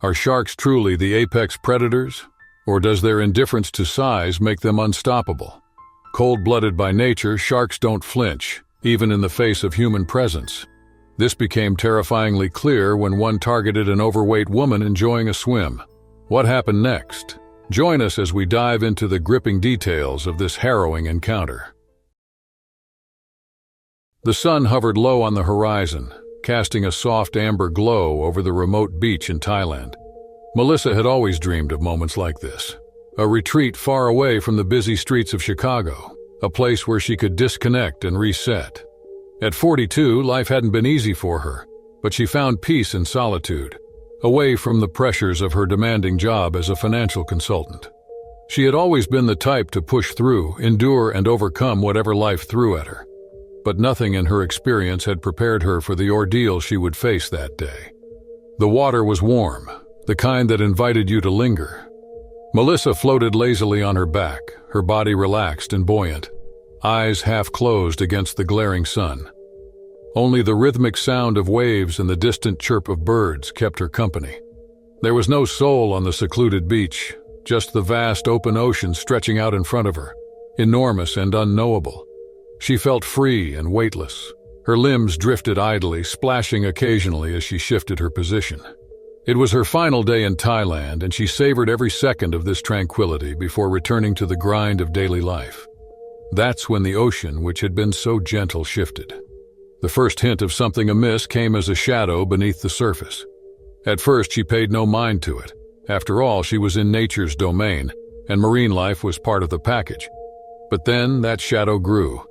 Are sharks truly the apex predators? Or does their indifference to size make them unstoppable? Cold-blooded by nature, sharks don't flinch, even in the face of human presence. This became terrifyingly clear when one targeted an overweight woman enjoying a swim. What happened next? Join us as we dive into the gripping details of this harrowing encounter. The sun hovered low on the horizon, casting a soft amber glow over the remote beach in Thailand. Melissa had always dreamed of moments like this. A retreat far away from the busy streets of Chicago, a place where she could disconnect and reset. At 42, life hadn't been easy for her, but she found peace in solitude, away from the pressures of her demanding job as a financial consultant. She had always been the type to push through, endure, and overcome whatever life threw at her. But nothing in her experience had prepared her for the ordeal she would face that day. The water was warm, the kind that invited you to linger. Melissa floated lazily on her back, her body relaxed and buoyant, eyes half closed against the glaring sun. Only the rhythmic sound of waves and the distant chirp of birds kept her company. There was no soul on the secluded beach, just the vast open ocean stretching out in front of her, enormous and unknowable. She felt free and weightless. Her limbs drifted idly, splashing occasionally as she shifted her position. It was her final day in Thailand, and she savored every second of this tranquility before returning to the grind of daily life. That's when the ocean, which had been so gentle, shifted. The first hint of something amiss came as a shadow beneath the surface. At first, she paid no mind to it. After all, she was in nature's domain, and marine life was part of the package. But then that shadow grew.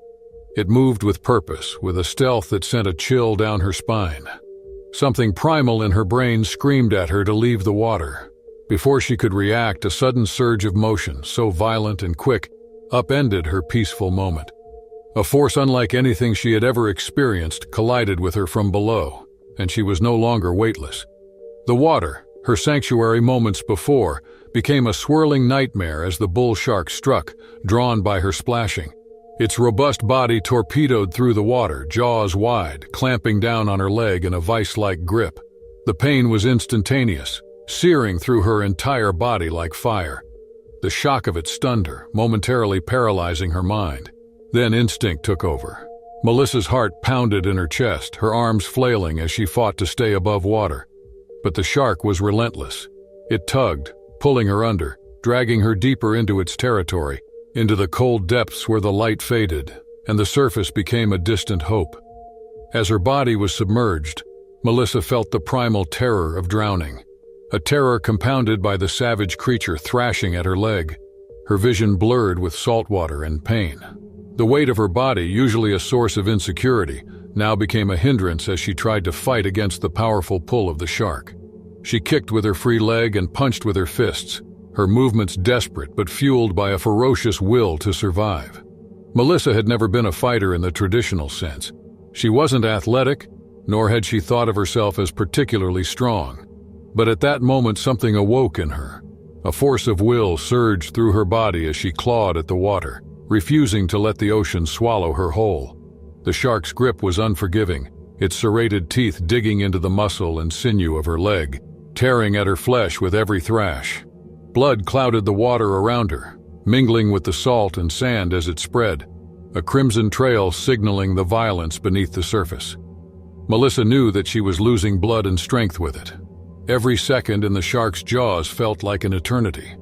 It moved with purpose, with a stealth that sent a chill down her spine. Something primal in her brain screamed at her to leave the water. Before she could react, a sudden surge of motion, so violent and quick, upended her peaceful moment. A force unlike anything she had ever experienced collided with her from below, and she was no longer weightless. The water, her sanctuary moments before, became a swirling nightmare as the bull shark struck, drawn by her splashing. Its robust body torpedoed through the water, jaws wide, clamping down on her leg in a vice-like grip. The pain was instantaneous, searing through her entire body like fire. The shock of it stunned her, momentarily paralyzing her mind. Then instinct took over. Melissa's heart pounded in her chest, her arms flailing as she fought to stay above water. But the shark was relentless. It tugged, pulling her under, dragging her deeper into its territory, into the cold depths where the light faded, and the surface became a distant hope. As her body was submerged, Melissa felt the primal terror of drowning, a terror compounded by the savage creature thrashing at her leg, her vision blurred with salt water and pain. The weight of her body, usually a source of insecurity, now became a hindrance as she tried to fight against the powerful pull of the shark. She kicked with her free leg and punched with her fists, her movements desperate but fueled by a ferocious will to survive. Melissa had never been a fighter in the traditional sense. She wasn't athletic, nor had she thought of herself as particularly strong. But at that moment something awoke in her. A force of will surged through her body as she clawed at the water, refusing to let the ocean swallow her whole. The shark's grip was unforgiving, its serrated teeth digging into the muscle and sinew of her leg, tearing at her flesh with every thrash. Blood clouded the water around her, mingling with the salt and sand as it spread, a crimson trail signaling the violence beneath the surface. Melissa knew that she was losing blood and strength with it. Every second in the shark's jaws felt like an eternity.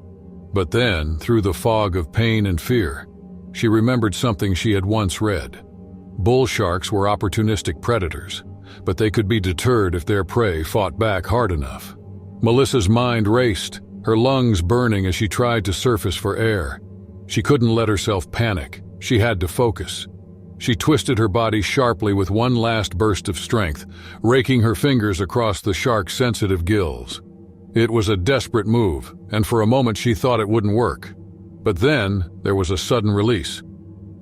But then, through the fog of pain and fear, she remembered something she had once read. Bull sharks were opportunistic predators, but they could be deterred if their prey fought back hard enough. Melissa's mind raced, her lungs burning as she tried to surface for air. She couldn't let herself panic. She had to focus. She twisted her body sharply with one last burst of strength, raking her fingers across the shark's sensitive gills. It was a desperate move, and for a moment she thought it wouldn't work. But then there was a sudden release.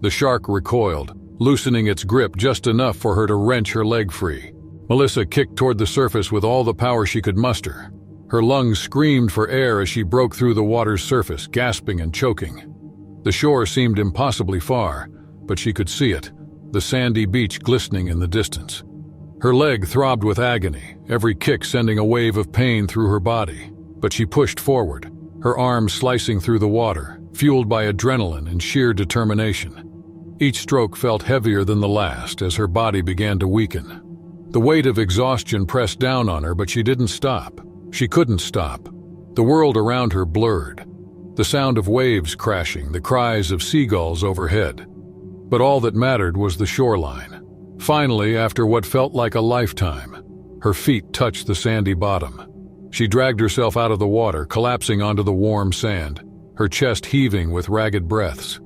The shark recoiled, loosening its grip just enough for her to wrench her leg free. Melissa kicked toward the surface with all the power she could muster. Her lungs screamed for air as she broke through the water's surface, gasping and choking. The shore seemed impossibly far, but she could see it, the sandy beach glistening in the distance. Her leg throbbed with agony, every kick sending a wave of pain through her body. But she pushed forward, her arms slicing through the water, fueled by adrenaline and sheer determination. Each stroke felt heavier than the last as her body began to weaken. The weight of exhaustion pressed down on her, but she didn't stop. She couldn't stop. The world around her blurred. The sound of waves crashing, the cries of seagulls overhead. But all that mattered was the shoreline. Finally, after what felt like a lifetime, her feet touched the sandy bottom. She dragged herself out of the water, collapsing onto the warm sand, her chest heaving with ragged breaths.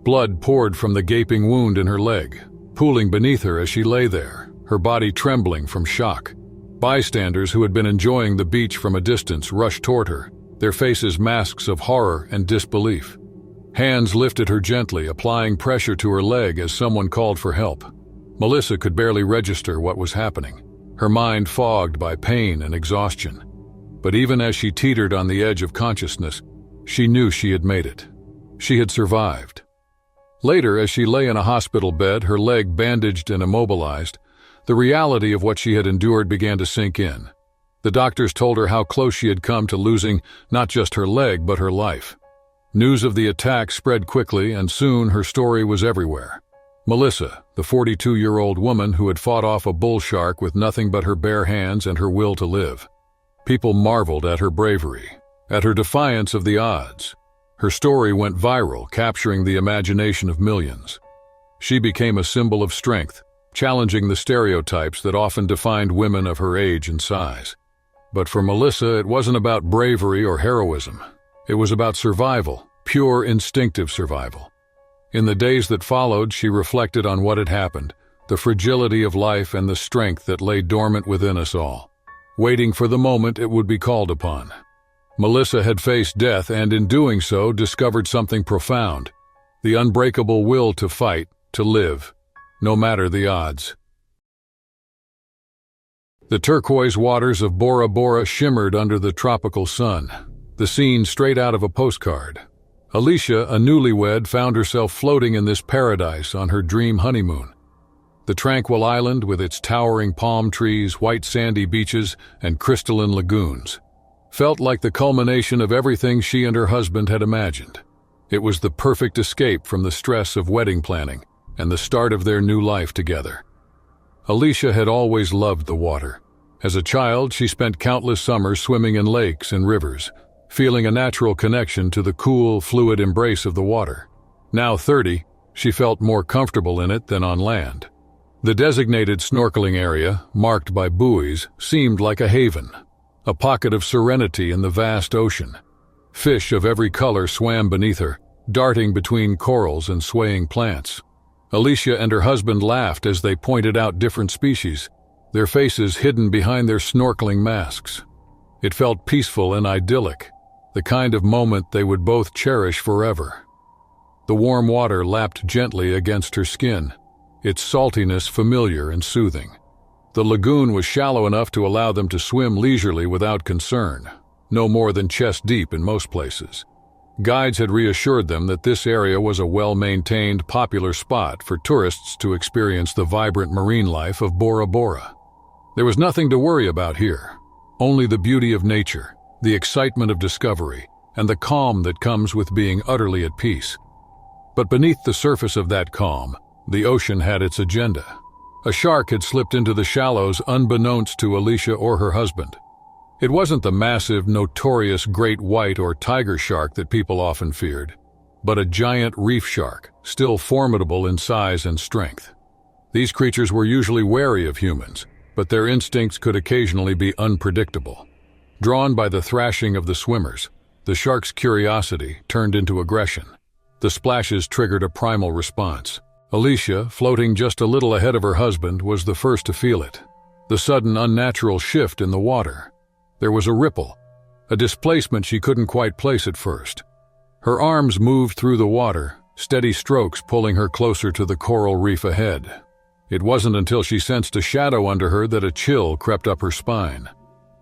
Blood poured from the gaping wound in her leg, pooling beneath her as she lay there, her body trembling from shock. Bystanders who had been enjoying the beach from a distance rushed toward her, their faces masks of horror and disbelief. Hands lifted her gently, applying pressure to her leg as someone called for help. Melissa could barely register what was happening, her mind fogged by pain and exhaustion. But even as she teetered on the edge of consciousness, she knew she had made it. She had survived. Later, as she lay in a hospital bed, her leg bandaged and immobilized, the reality of what she had endured began to sink in. The doctors told her how close she had come to losing not just her leg, but her life. News of the attack spread quickly, and soon her story was everywhere. Melissa, the 42-year-old woman who had fought off a bull shark with nothing but her bare hands and her will to live. People marveled at her bravery, at her defiance of the odds. Her story went viral, capturing the imagination of millions. She became a symbol of strength, challenging the stereotypes that often defined women of her age and size. But for Melissa, it wasn't about bravery or heroism. It was about survival, pure instinctive survival. In the days that followed, she reflected on what had happened, the fragility of life and the strength that lay dormant within us all, waiting for the moment it would be called upon. Melissa had faced death and, in doing so, discovered something profound, the unbreakable will to fight, to live, no matter the odds. The turquoise waters of Bora Bora shimmered under the tropical sun, the scene straight out of a postcard. Alicia, a newlywed, found herself floating in this paradise on her dream honeymoon. The tranquil island with its towering palm trees, white sandy beaches, and crystalline lagoons felt like the culmination of everything she and her husband had imagined. It was the perfect escape from the stress of wedding planning and the start of their new life together. Alicia had always loved the water. As a child, she spent countless summers swimming in lakes and rivers, feeling a natural connection to the cool, fluid embrace of the water. Now 30, she felt more comfortable in it than on land. The designated snorkeling area, marked by buoys, seemed like a haven, a pocket of serenity in the vast ocean. Fish of every color swam beneath her, darting between corals and swaying plants. Alicia and her husband laughed as they pointed out different species, their faces hidden behind their snorkeling masks. It felt peaceful and idyllic, the kind of moment they would both cherish forever. The warm water lapped gently against her skin, its saltiness familiar and soothing. The lagoon was shallow enough to allow them to swim leisurely without concern, no more than chest deep in most places. Guides had reassured them that this area was a well-maintained, popular spot for tourists to experience the vibrant marine life of Bora Bora. There was nothing to worry about here, only the beauty of nature, the excitement of discovery, and the calm that comes with being utterly at peace. But beneath the surface of that calm, the ocean had its agenda. A shark had slipped into the shallows unbeknownst to Alicia or her husband. It wasn't the massive, notorious great white or tiger shark that people often feared, but a giant reef shark, still formidable in size and strength. These creatures were usually wary of humans, but their instincts could occasionally be unpredictable. Drawn by the thrashing of the swimmers, the shark's curiosity turned into aggression. The splashes triggered a primal response. Alicia, floating just a little ahead of her husband, was the first to feel it. The sudden, unnatural shift in the water. There was a ripple, a displacement she couldn't quite place at first. Her arms moved through the water, steady strokes pulling her closer to the coral reef ahead. It wasn't until she sensed a shadow under her that a chill crept up her spine.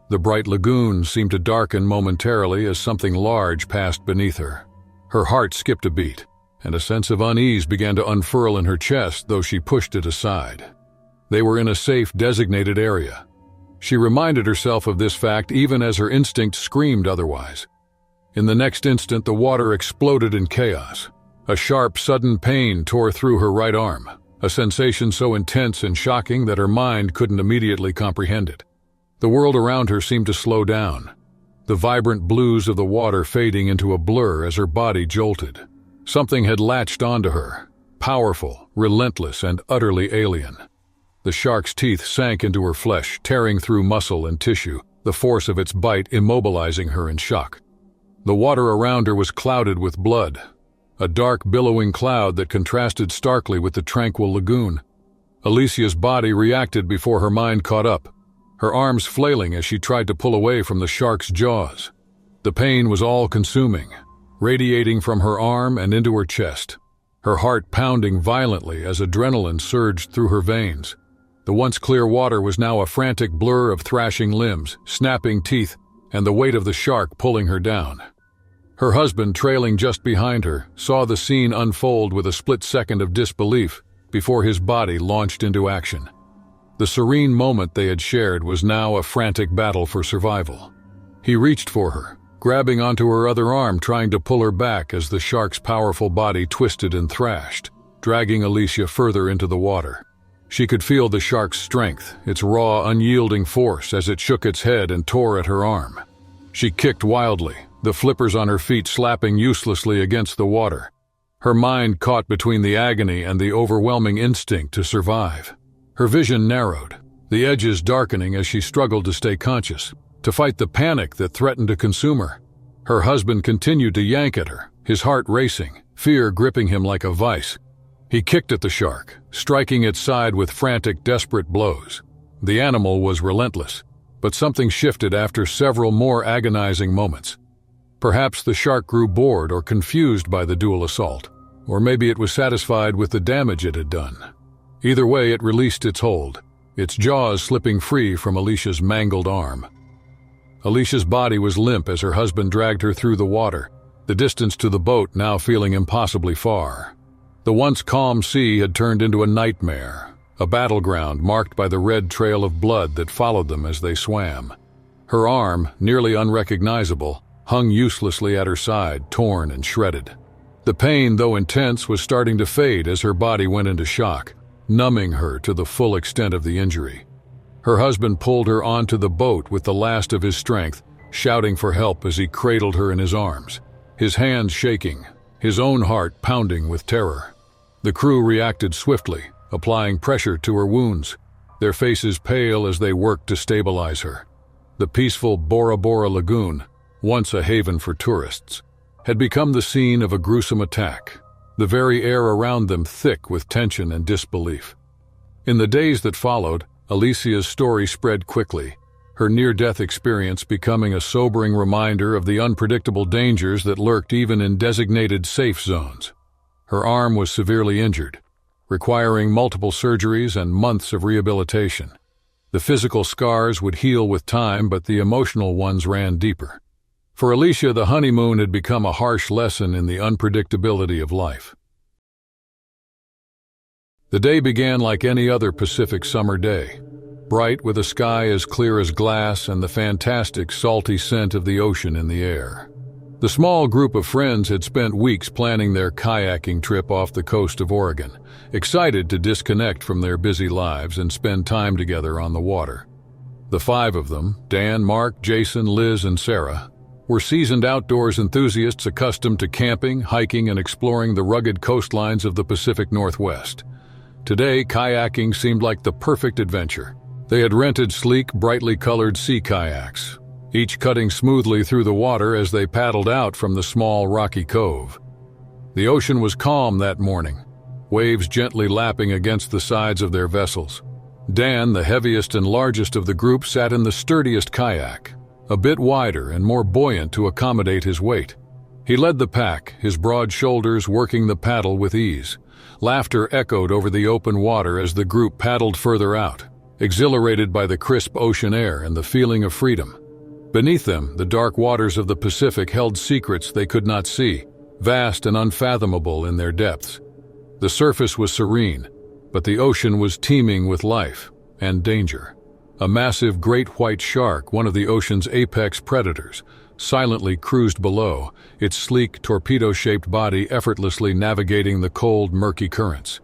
The bright lagoon seemed to darken momentarily as something large passed beneath her. Her heart skipped a beat, and a sense of unease began to unfurl in her chest, though she pushed it aside. They were in a safe, designated area. She reminded herself of this fact even as her instinct screamed otherwise. In the next instant, the water exploded in chaos. A sharp, sudden pain tore through her right arm, a sensation so intense and shocking that her mind couldn't immediately comprehend it. The world around her seemed to slow down, the vibrant blues of the water fading into a blur as her body jolted. Something had latched onto her, powerful, relentless, and utterly alien. The shark's teeth sank into her flesh, tearing through muscle and tissue, the force of its bite immobilizing her in shock. The water around her was clouded with blood, a dark, billowing cloud that contrasted starkly with the tranquil lagoon. Alicia's body reacted before her mind caught up, her arms flailing as she tried to pull away from the shark's jaws. The pain was all-consuming, radiating from her arm and into her chest, her heart pounding violently as adrenaline surged through her veins. The once clear water was now a frantic blur of thrashing limbs, snapping teeth, and the weight of the shark pulling her down. Her husband, trailing just behind her, saw the scene unfold with a split second of disbelief before his body launched into action. The serene moment they had shared was now a frantic battle for survival. He reached for her, grabbing onto her other arm, trying to pull her back as the shark's powerful body twisted and thrashed, dragging Alicia further into the water. She could feel the shark's strength, its raw, unyielding force as it shook its head and tore at her arm. She kicked wildly, the flippers on her feet slapping uselessly against the water, her mind caught between the agony and the overwhelming instinct to survive. Her vision narrowed, the edges darkening as she struggled to stay conscious, to fight the panic that threatened to consume her. Her husband continued to yank at her, his heart racing, fear gripping him like a vice. He kicked at the shark, striking its side with frantic, desperate blows. The animal was relentless, but something shifted after several more agonizing moments. Perhaps the shark grew bored or confused by the dual assault, or maybe it was satisfied with the damage it had done. Either way, it released its hold, its jaws slipping free from Alicia's mangled arm. Alicia's body was limp as her husband dragged her through the water, the distance to the boat now feeling impossibly far. The once calm sea had turned into a nightmare, a battleground marked by the red trail of blood that followed them as they swam. Her arm, nearly unrecognizable, hung uselessly at her side, torn and shredded. The pain, though intense, was starting to fade as her body went into shock, numbing her to the full extent of the injury. Her husband pulled her onto the boat with the last of his strength, shouting for help as he cradled her in his arms, his hands shaking, his own heart pounding with terror. The crew reacted swiftly, applying pressure to her wounds, their faces pale as they worked to stabilize her. The peaceful Bora Bora Lagoon, once a haven for tourists, had become the scene of a gruesome attack, the very air around them thick with tension and disbelief. In the days that followed, Alicia's story spread quickly, her near-death experience becoming a sobering reminder of the unpredictable dangers that lurked even in designated safe zones. Her arm was severely injured, requiring multiple surgeries and months of rehabilitation. The physical scars would heal with time, but the emotional ones ran deeper. For Alicia, the honeymoon had become a harsh lesson in the unpredictability of life. The day began like any other Pacific summer day, bright with a sky as clear as glass and the fantastic salty scent of the ocean in the air. The small group of friends had spent weeks planning their kayaking trip off the coast of Oregon, excited to disconnect from their busy lives and spend time together on the water. The five of them, Dan, Mark, Jason, Liz, and Sarah, were seasoned outdoors enthusiasts accustomed to camping, hiking, and exploring the rugged coastlines of the Pacific Northwest. Today, kayaking seemed like the perfect adventure. They had rented sleek, brightly colored sea kayaks, each cutting smoothly through the water as they paddled out from the small rocky cove. The ocean was calm that morning, waves gently lapping against the sides of their vessels. Dan, the heaviest and largest of the group, sat in the sturdiest kayak, a bit wider and more buoyant to accommodate his weight. He led the pack, his broad shoulders working the paddle with ease. Laughter echoed over the open water as the group paddled further out, exhilarated by the crisp ocean air and the feeling of freedom. Beneath them, the dark waters of the Pacific held secrets they could not see, vast and unfathomable in their depths. The surface was serene, But the ocean was teeming with life and danger. A massive great white shark, one of the ocean's apex predators, silently cruised below, its sleek, torpedo-shaped body effortlessly navigating the cold, murky currents.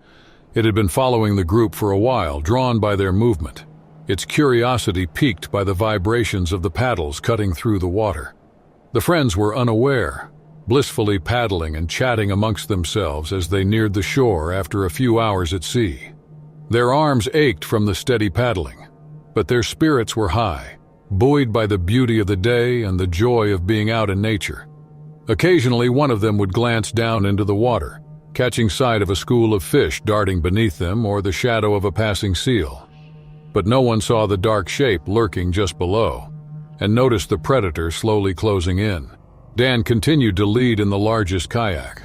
It had been following the group for a while, drawn by their movement, its curiosity piqued by the vibrations of the paddles cutting through the water. The friends were unaware, blissfully paddling and chatting amongst themselves as they neared the shore after a few hours at sea. Their arms ached from the steady paddling, but their spirits were high, buoyed by the beauty of the day and the joy of being out in nature. Occasionally, one of them would glance down into the water, catching sight of a school of fish darting beneath them or the shadow of a passing seal. But no one saw the dark shape lurking just below, and noticed the predator slowly closing in. Dan continued to lead in the largest kayak,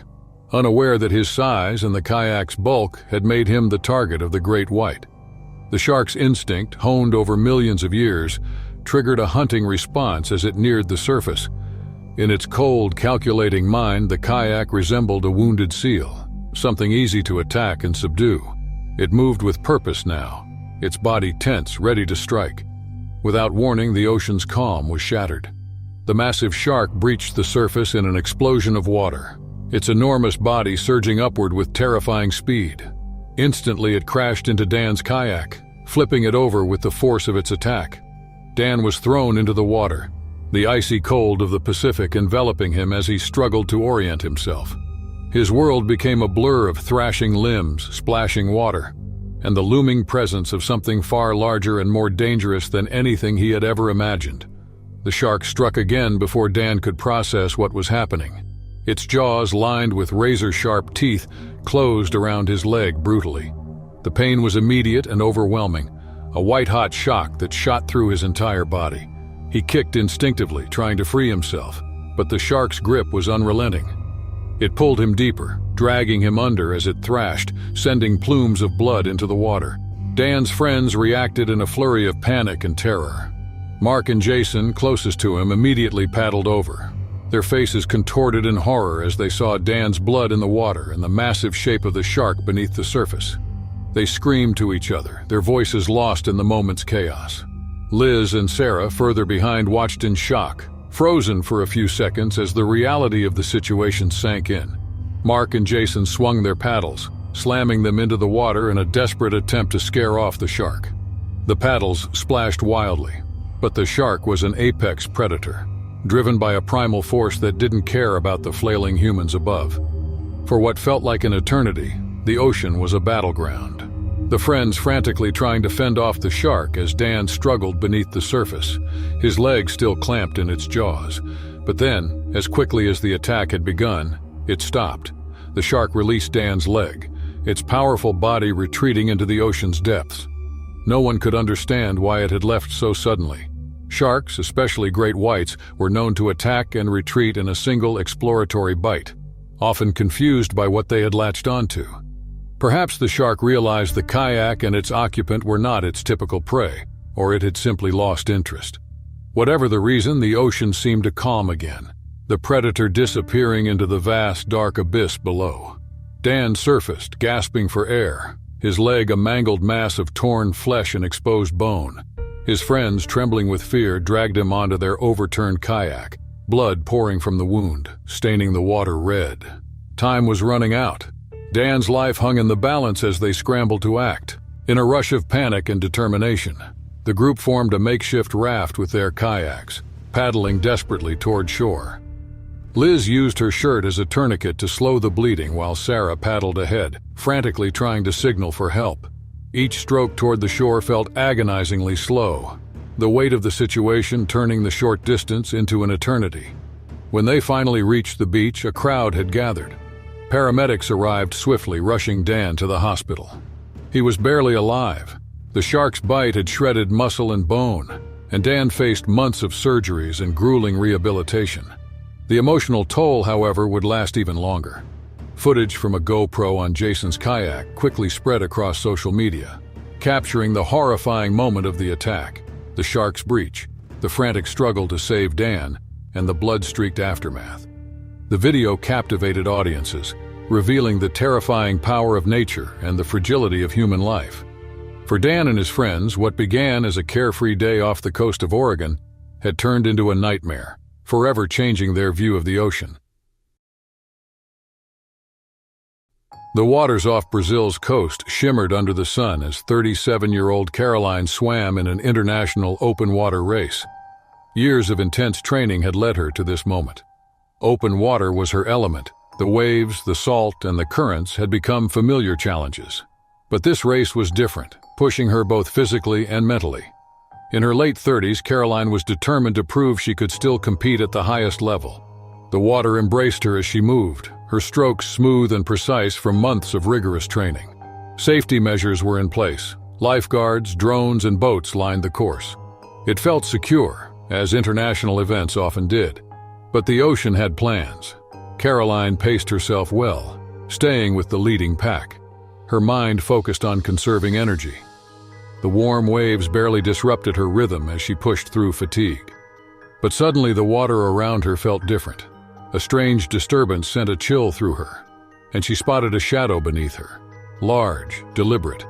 unaware that his size and the kayak's bulk had made him the target of the great white. The shark's instinct, honed over millions of years, triggered a hunting response as it neared the surface. In its cold, calculating mind, the kayak resembled a wounded seal, something easy to attack and subdue. It moved with purpose now, its body tense, ready to strike. Without warning, the ocean's calm was shattered. The massive shark breached the surface in an explosion of water, its enormous body surging upward with terrifying speed. Instantly, it crashed into Dan's kayak, flipping it over with the force of its attack. Dan was thrown into the water, the icy cold of the Pacific enveloping him as he struggled to orient himself. His world became a blur of thrashing limbs, splashing water, and the looming presence of something far larger and more dangerous than anything he had ever imagined. The shark struck again before Dan could process what was happening. Its jaws, lined with razor-sharp teeth, closed around his leg brutally. The pain was immediate and overwhelming, a white-hot shock that shot through his entire body. He kicked instinctively, trying to free himself, but the shark's grip was unrelenting. It pulled him deeper, dragging him under as it thrashed, sending plumes of blood into the water. Dan's friends reacted in a flurry of panic and terror. Mark and Jason, closest to him, immediately paddled over, their faces contorted in horror as they saw Dan's blood in the water and the massive shape of the shark beneath the surface. They screamed to each other, their voices lost in the moment's chaos. Liz and Sarah, further behind, watched in shock, frozen for a few seconds as the reality of the situation sank in. Mark and Jason swung their paddles, slamming them into the water in a desperate attempt to scare off the shark. The paddles splashed wildly, but the shark was an apex predator, driven by a primal force that didn't care about the flailing humans above. For what felt like an eternity, the ocean was a battleground. The friends frantically trying to fend off the shark as Dan struggled beneath the surface, his legs still clamped in its jaws. But then, as quickly as the attack had begun, it stopped. The shark released Dan's leg, its powerful body retreating into the ocean's depths. No one could understand why it had left so suddenly. Sharks, especially great whites, were known to attack and retreat in a single exploratory bite, often confused by what they had latched onto. Perhaps the shark realized the kayak and its occupant were not its typical prey, or it had simply lost interest. Whatever the reason, the ocean seemed to calm again, the predator disappearing into the vast, dark abyss below. Dan surfaced, gasping for air, his leg a mangled mass of torn flesh and exposed bone. His friends, trembling with fear, dragged him onto their overturned kayak, blood pouring from the wound, staining the water red. Time was running out. Dan's life hung in the balance as they scrambled to act. In a rush of panic and determination, the group formed a makeshift raft with their kayaks, paddling desperately toward shore. Liz used her shirt as a tourniquet to slow the bleeding while Sarah paddled ahead, frantically trying to signal for help. Each stroke toward the shore felt agonizingly slow, the weight of the situation turning the short distance into an eternity. When they finally reached the beach, a crowd had gathered. Paramedics arrived swiftly, rushing Dan to the hospital. He was barely alive. The shark's bite had shredded muscle and bone, and Dan faced months of surgeries and grueling rehabilitation. The emotional toll, however, would last even longer. Footage from a GoPro on Jason's kayak quickly spread across social media, capturing the horrifying moment of the attack, the shark's breach, the frantic struggle to save Dan, and the blood-streaked aftermath. The video captivated audiences, revealing the terrifying power of nature and the fragility of human life. For Dan and his friends, what began as a carefree day off the coast of Oregon had turned into a nightmare, forever changing their view of the ocean. The waters off Brazil's coast shimmered under the sun as 37-year-old Caroline swam in an international open-water race. Years of intense training had led her to this moment. Open water was her element. The waves, the salt, and the currents had become familiar challenges. But this race was different, pushing her both physically and mentally. In her late 30s, Caroline was determined to prove she could still compete at the highest level. The water embraced her as she moved, her strokes smooth and precise from months of rigorous training. Safety measures were in place. Lifeguards, drones, and boats lined the course. It felt secure, as international events often did. But the ocean had plans. Caroline paced herself well, staying with the leading pack. Her mind focused on conserving energy. The warm waves barely disrupted her rhythm as she pushed through fatigue. But suddenly the water around her felt different. A strange disturbance sent a chill through her, and she spotted a shadow beneath her, large, deliberate,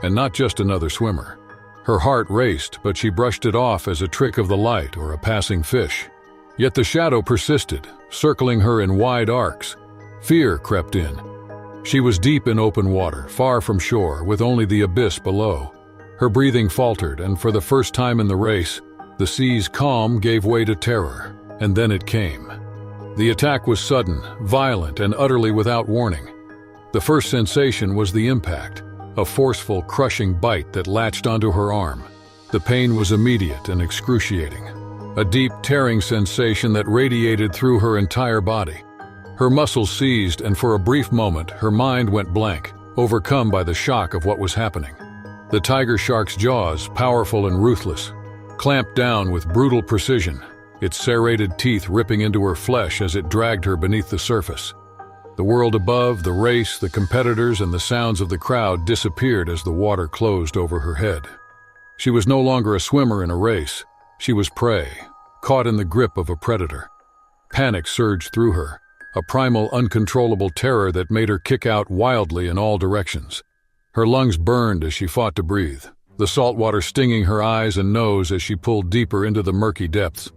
and not just another swimmer. Her heart raced, but she brushed it off as a trick of the light or a passing fish. Yet the shadow persisted, circling her in wide arcs. Fear crept in. She was deep in open water, far from shore, with only the abyss below. Her breathing faltered, and for the first time in the race, the sea's calm gave way to terror, and then it came. The attack was sudden, violent, and utterly without warning. The first sensation was the impact, a forceful, crushing bite that latched onto her arm. The pain was immediate and excruciating, a deep, tearing sensation that radiated through her entire body. Her muscles seized, and for a brief moment, her mind went blank, overcome by the shock of what was happening. The tiger shark's jaws, powerful and ruthless, clamped down with brutal precision, its serrated teeth ripping into her flesh as it dragged her beneath the surface. The world above, the race, the competitors, and the sounds of the crowd disappeared as the water closed over her head. She was no longer a swimmer in a race. She was prey, caught in the grip of a predator. Panic surged through her, a primal, uncontrollable terror that made her kick out wildly in all directions. Her lungs burned as she fought to breathe, the salt water stinging her eyes and nose as she pulled deeper into the murky depths.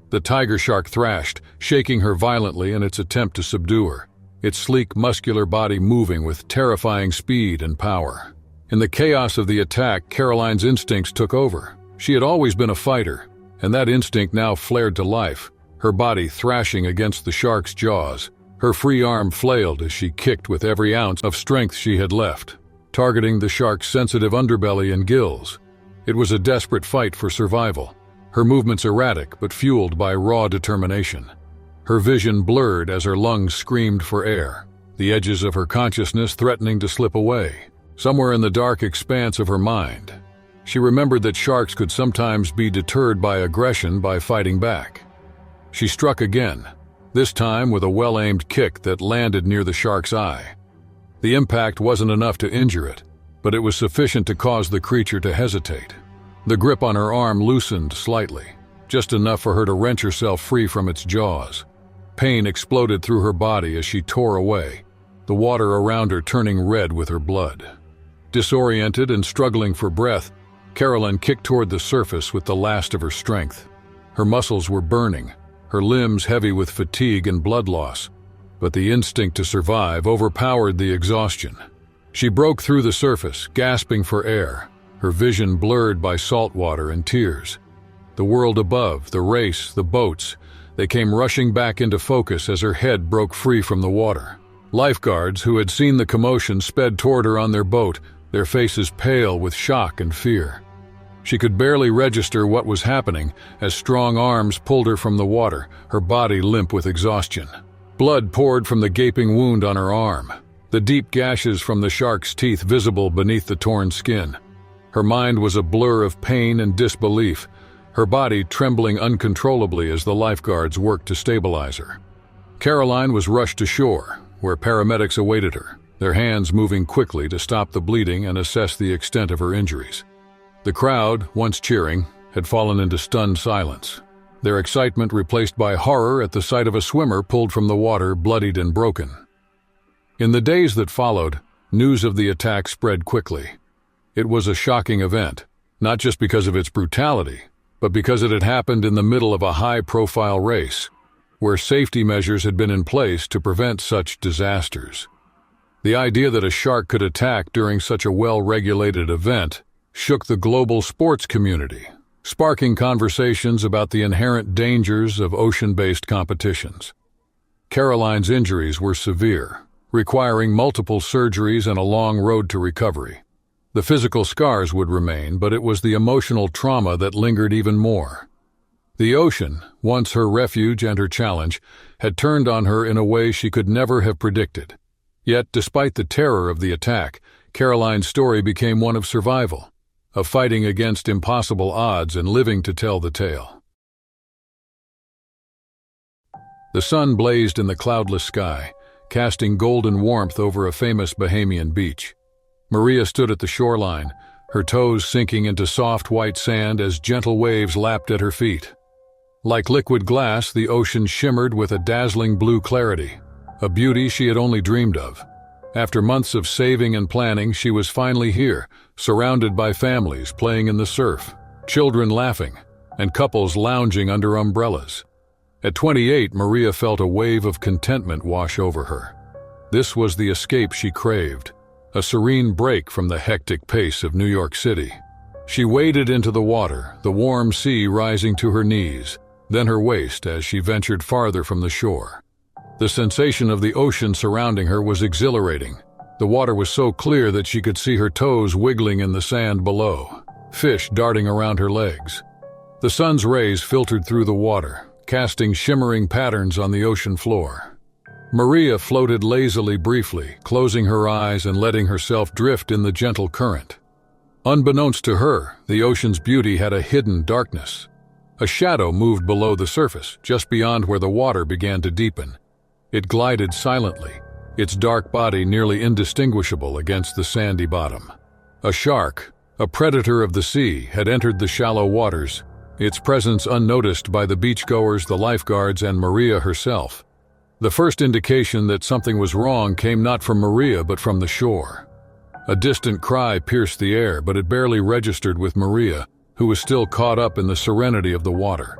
The tiger shark thrashed, shaking her violently in its attempt to subdue her, its sleek, muscular body moving with terrifying speed and power. In the chaos of the attack, Caroline's instincts took over. She had always been a fighter, and that instinct now flared to life, her body thrashing against the shark's jaws. Her free arm flailed as she kicked with every ounce of strength she had left, targeting the shark's sensitive underbelly and gills. It was a desperate fight for survival, her movements erratic but fueled by raw determination. Her vision blurred as her lungs screamed for air, the edges of her consciousness threatening to slip away. Somewhere in the dark expanse of her mind, she remembered that sharks could sometimes be deterred by aggression by fighting back. She struck again, this time with a well-aimed kick that landed near the shark's eye. The impact wasn't enough to injure it, but it was sufficient to cause the creature to hesitate. The grip on her arm loosened slightly, just enough for her to wrench herself free from its jaws. Pain exploded through her body as she tore away, the water around her turning red with her blood. Disoriented and struggling for breath, Caroline kicked toward the surface with the last of her strength. Her muscles were burning, her limbs heavy with fatigue and blood loss, but the instinct to survive overpowered the exhaustion. She broke through the surface, gasping for air, her vision blurred by salt water and tears. The world above, the race, the boats, they came rushing back into focus as her head broke free from the water. Lifeguards who had seen the commotion sped toward her on their boat, their faces pale with shock and fear. She could barely register what was happening as strong arms pulled her from the water, her body limp with exhaustion. Blood poured from the gaping wound on her arm, the deep gashes from the shark's teeth visible beneath the torn skin. Her mind was a blur of pain and disbelief, her body trembling uncontrollably as the lifeguards worked to stabilize her. Caroline was rushed to shore, where paramedics awaited her, their hands moving quickly to stop the bleeding and assess the extent of her injuries. The crowd, once cheering, had fallen into stunned silence, their excitement replaced by horror at the sight of a swimmer pulled from the water, bloodied and broken. In the days that followed, news of the attack spread quickly. It was a shocking event, not just because of its brutality, but because it had happened in the middle of a high-profile race, where safety measures had been in place to prevent such disasters. The idea that a shark could attack during such a well-regulated event shook the global sports community, sparking conversations about the inherent dangers of ocean-based competitions. Caroline's injuries were severe, requiring multiple surgeries and a long road to recovery. The physical scars would remain, but it was the emotional trauma that lingered even more. The ocean, once her refuge and her challenge, had turned on her in a way she could never have predicted. Yet, despite the terror of the attack, Caroline's story became one of survival, of fighting against impossible odds and living to tell the tale. The sun blazed in the cloudless sky, casting golden warmth over a famous Bahamian beach. Maria stood at the shoreline, her toes sinking into soft white sand as gentle waves lapped at her feet. Like liquid glass, the ocean shimmered with a dazzling blue clarity, a beauty she had only dreamed of. After months of saving and planning, she was finally here, surrounded by families playing in the surf, children laughing, and couples lounging under umbrellas. At 28, Maria felt a wave of contentment wash over her. This was the escape she craved, a serene break from the hectic pace of New York City. She waded into the water, the warm sea rising to her knees, then her waist as she ventured farther from the shore. The sensation of the ocean surrounding her was exhilarating. The water was so clear that she could see her toes wiggling in the sand below, fish darting around her legs. The sun's rays filtered through the water, casting shimmering patterns on the ocean floor. Maria floated lazily briefly, closing her eyes and letting herself drift in the gentle current. Unbeknownst to her, the ocean's beauty had a hidden darkness. A shadow moved below the surface, just beyond where the water began to deepen. It glided silently, its dark body nearly indistinguishable against the sandy bottom. A shark, a predator of the sea, had entered the shallow waters, its presence unnoticed by the beachgoers, the lifeguards, and Maria herself. The first indication that something was wrong came not from Maria but from the shore. A distant cry pierced the air, but it barely registered with Maria, who was still caught up in the serenity of the water.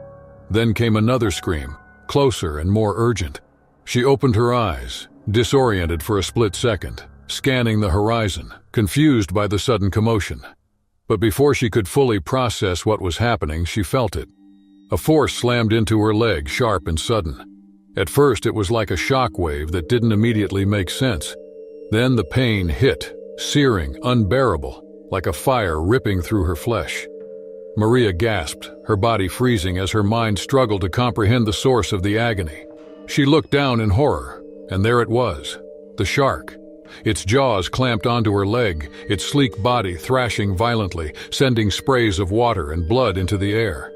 Then came another scream, closer and more urgent. She opened her eyes, disoriented for a split second, scanning the horizon, confused by the sudden commotion. But before she could fully process what was happening, she felt it. A force slammed into her leg, sharp and sudden. At first, it was like a shock wave that didn't immediately make sense. Then the pain hit, searing, unbearable, like a fire ripping through her flesh. Maria gasped, her body freezing as her mind struggled to comprehend the source of the agony. She looked down in horror, and there it was, the shark. Its jaws clamped onto her leg, its sleek body thrashing violently, sending sprays of water and blood into the air.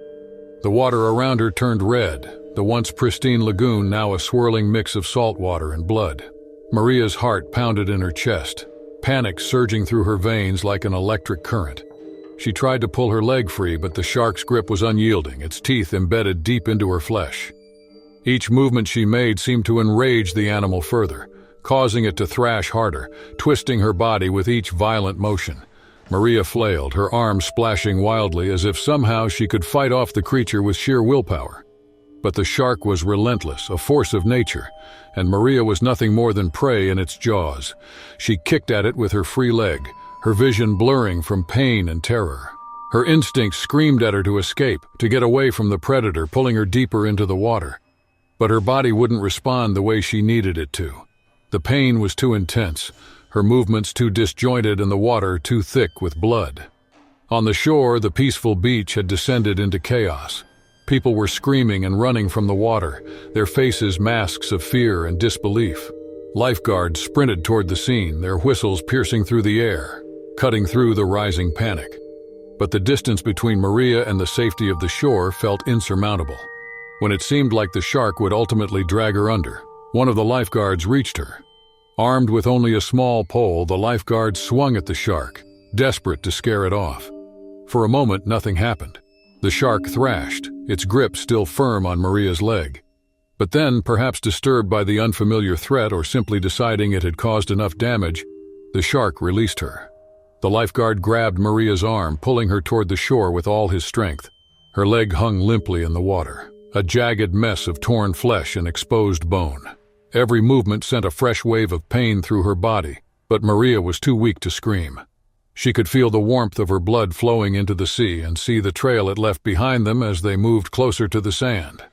The water around her turned red, the once pristine lagoon now a swirling mix of salt water and blood. Maria's heart pounded in her chest, panic surging through her veins like an electric current. She tried to pull her leg free, but the shark's grip was unyielding, its teeth embedded deep into her flesh. Each movement she made seemed to enrage the animal further, causing it to thrash harder, twisting her body with each violent motion. Maria flailed, her arms splashing wildly as if somehow she could fight off the creature with sheer willpower. But the shark was relentless, a force of nature, and Maria was nothing more than prey in its jaws. She kicked at it with her free leg, her vision blurring from pain and terror. Her instincts screamed at her to escape, to get away from the predator, pulling her deeper into the water. But her body wouldn't respond the way she needed it to. The pain was too intense, her movements too disjointed, and the water too thick with blood. On the shore, the peaceful beach had descended into chaos. People were screaming and running from the water, their faces masks of fear and disbelief. Lifeguards sprinted toward the scene, their whistles piercing through the air, cutting through the rising panic. But the distance between Maria and the safety of the shore felt insurmountable. When it seemed like the shark would ultimately drag her under, one of the lifeguards reached her. Armed with only a small pole, the lifeguard swung at the shark, desperate to scare it off. For a moment, nothing happened. The shark thrashed, its grip still firm on Maria's leg. But then, perhaps disturbed by the unfamiliar threat or simply deciding it had caused enough damage, the shark released her. The lifeguard grabbed Maria's arm, pulling her toward the shore with all his strength. Her leg hung limply in the water, a jagged mess of torn flesh and exposed bone. Every movement sent a fresh wave of pain through her body, but Maria was too weak to scream. She could feel the warmth of her blood flowing into the sea and see the trail it left behind them as they moved closer to the sand.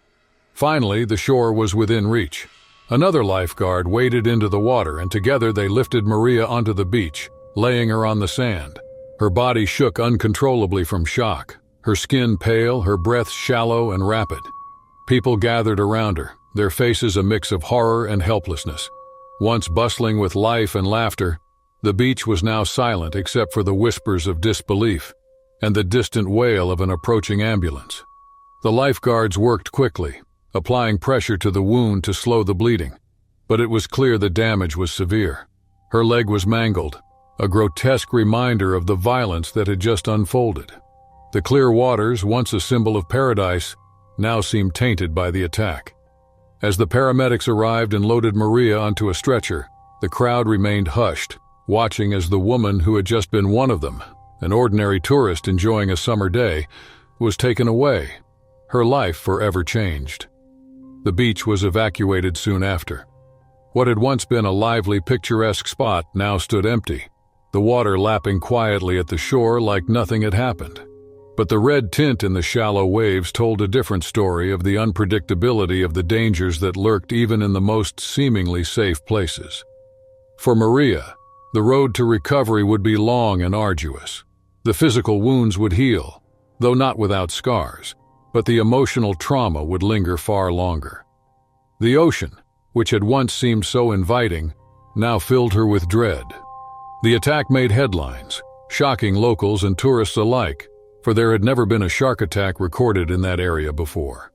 Finally, the shore was within reach. Another lifeguard waded into the water, and together they lifted Maria onto the beach, laying her on the sand. Her body shook uncontrollably from shock, her skin pale, her breath shallow and rapid. People gathered around her, their faces a mix of horror and helplessness. Once bustling with life and laughter, the beach was now silent except for the whispers of disbelief and the distant wail of an approaching ambulance. The lifeguards worked quickly, applying pressure to the wound to slow the bleeding, but it was clear the damage was severe. Her leg was mangled, a grotesque reminder of the violence that had just unfolded. The clear waters, once a symbol of paradise, now seemed tainted by the attack. As the paramedics arrived and loaded Maria onto a stretcher, the crowd remained hushed, watching as the woman who had just been one of them, an ordinary tourist enjoying a summer day, was taken away, her life forever changed. The beach was evacuated soon after. What had once been a lively, picturesque spot now stood empty, the water lapping quietly at the shore like nothing had happened. But the red tint in the shallow waves told a different story of the unpredictability of the dangers that lurked even in the most seemingly safe places. For Maria, the road to recovery would be long and arduous. The physical wounds would heal, though not without scars, but the emotional trauma would linger far longer. The ocean, which had once seemed so inviting, now filled her with dread. The attack made headlines, shocking locals and tourists alike, for there had never been a shark attack recorded in that area before.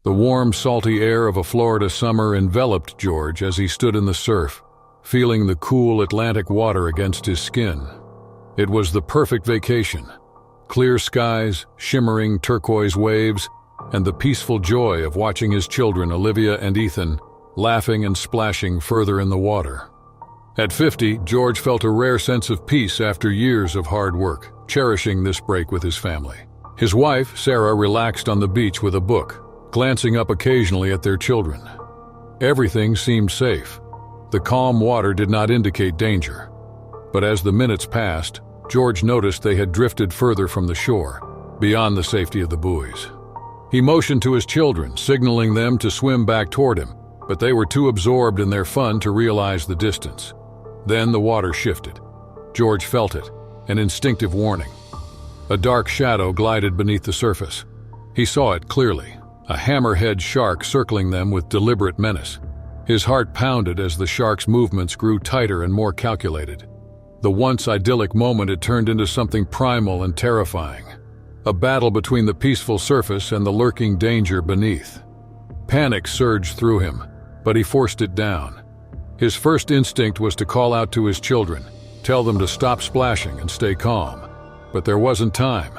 The warm, salty air of a Florida summer enveloped George as he stood in the surf, feeling the cool Atlantic water against his skin. It was the perfect vacation. Clear skies, shimmering turquoise waves, and the peaceful joy of watching his children, Olivia and Ethan, laughing and splashing further in the water. At 50, George felt a rare sense of peace after years of hard work, cherishing this break with his family. His wife, Sarah, relaxed on the beach with a book, glancing up occasionally at their children. Everything seemed safe. The calm water did not indicate danger. But as the minutes passed, George noticed they had drifted further from the shore, beyond the safety of the buoys. He motioned to his children, signaling them to swim back toward him, but they were too absorbed in their fun to realize the distance. Then the water shifted. George felt it, an instinctive warning. A dark shadow glided beneath the surface. He saw it clearly, a hammerhead shark circling them with deliberate menace. His heart pounded as the shark's movements grew tighter and more calculated. The once idyllic moment had turned into something primal and terrifying, a battle between the peaceful surface and the lurking danger beneath. Panic surged through him, but he forced it down. His first instinct was to call out to his children, tell them to stop splashing and stay calm. But there wasn't time.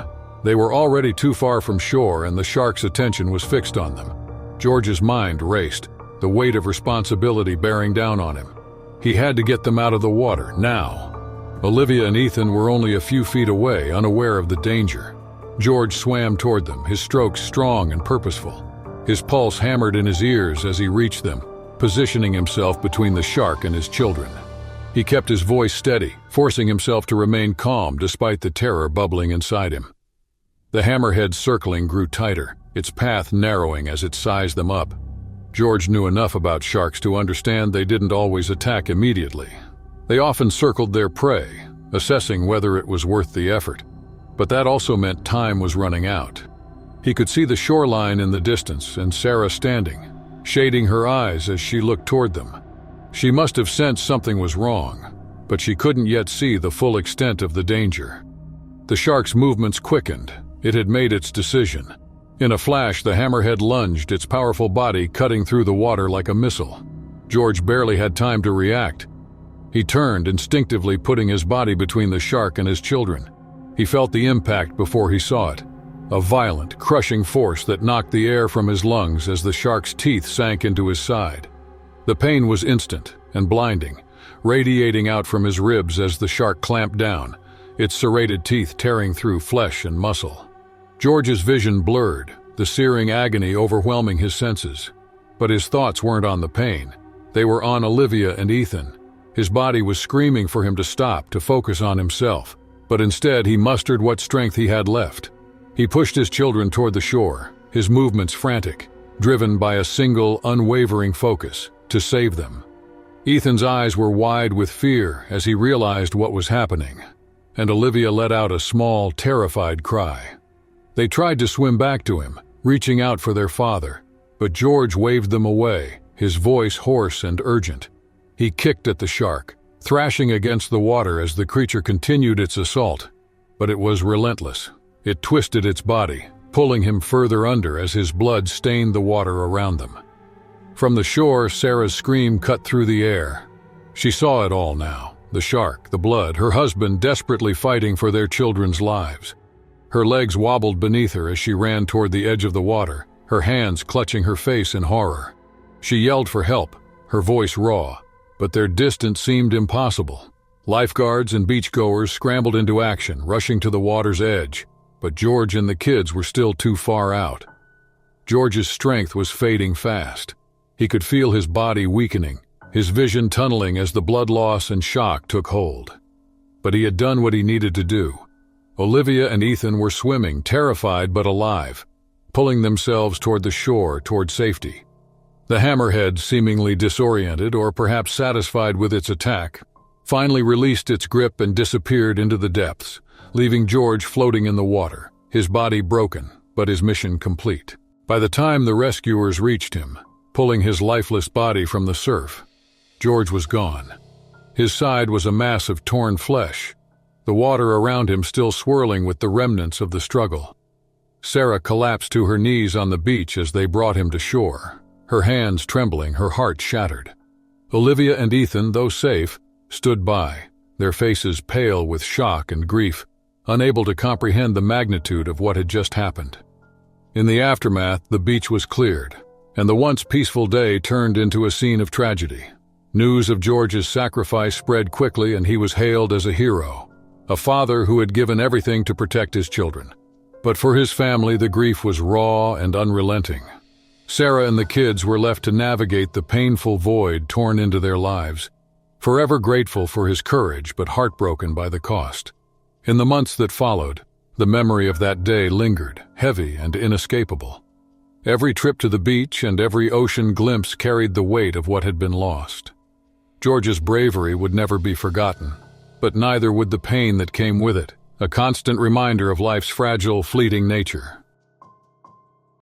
They were already too far from shore and the shark's attention was fixed on them. George's mind raced, the weight of responsibility bearing down on him. He had to get them out of the water, now. Olivia and Ethan were only a few feet away, unaware of the danger. George swam toward them, his strokes strong and purposeful. His pulse hammered in his ears as he reached them, positioning himself between the shark and his children. He kept his voice steady, forcing himself to remain calm despite the terror bubbling inside him. The hammerhead's circling grew tighter, its path narrowing as it sized them up. George knew enough about sharks to understand they didn't always attack immediately. They often circled their prey, assessing whether it was worth the effort. But that also meant time was running out. He could see the shoreline in the distance and Sarah standing, shading her eyes as she looked toward them. She must have sensed something was wrong, but she couldn't yet see the full extent of the danger. The shark's movements quickened. It had made its decision. In a flash, the hammerhead lunged, its powerful body cutting through the water like a missile. George barely had time to react. He turned, instinctively putting his body between the shark and his children. He felt the impact before he saw it. a violent, crushing force that knocked the air from his lungs as the shark's teeth sank into his side. The pain was instant and blinding, radiating out from his ribs as the shark clamped down, its serrated teeth tearing through flesh and muscle. George's vision blurred, the searing agony overwhelming his senses. But his thoughts weren't on the pain. They were on Olivia and Ethan. His body was screaming for him to stop, to focus on himself. But instead, he mustered what strength he had left. He pushed his children toward the shore, his movements frantic, driven by a single, unwavering focus: to save them. Ethan's eyes were wide with fear as he realized what was happening, and Olivia let out a small, terrified cry. They tried to swim back to him, reaching out for their father, but George waved them away, his voice hoarse and urgent. He kicked at the shark, thrashing against the water as the creature continued its assault. But it was relentless. It twisted its body, pulling him further under as his blood stained the water around them. From the shore, Sarah's scream cut through the air. She saw it all now: the shark, the blood, her husband desperately fighting for their children's lives. Her legs wobbled beneath her as she ran toward the edge of the water, her hands clutching her face in horror. She yelled for help, her voice raw, but their distance seemed impossible. Lifeguards and beachgoers scrambled into action, rushing to the water's edge, but George and the kids were still too far out. George's strength was fading fast. He could feel his body weakening, his vision tunneling as the blood loss and shock took hold. But he had done what he needed to do. Olivia and Ethan were swimming, terrified but alive, pulling themselves toward the shore, toward safety. The hammerhead, seemingly disoriented or perhaps satisfied with its attack, finally released its grip and disappeared into the depths, leaving George floating in the water, his body broken, but his mission complete. By the time the rescuers reached him, pulling his lifeless body from the surf, George was gone. His side was a mass of torn flesh, the water around him still swirling with the remnants of the struggle. Sarah collapsed to her knees on the beach as they brought him to shore, her hands trembling, her heart shattered. Olivia and Ethan, though safe, stood by, their faces pale with shock and grief, unable to comprehend the magnitude of what had just happened. In the aftermath, the beach was cleared, and the once peaceful day turned into a scene of tragedy. News of George's sacrifice spread quickly, and he was hailed as a hero, a father who had given everything to protect his children. But for his family, the grief was raw and unrelenting. Sarah and the kids were left to navigate the painful void torn into their lives, forever grateful for his courage but heartbroken by the cost. In the months that followed, the memory of that day lingered, heavy and inescapable. Every trip to the beach and every ocean glimpse carried the weight of what had been lost. George's bravery would never be forgotten, but neither would the pain that came with it, a constant reminder of life's fragile, fleeting nature.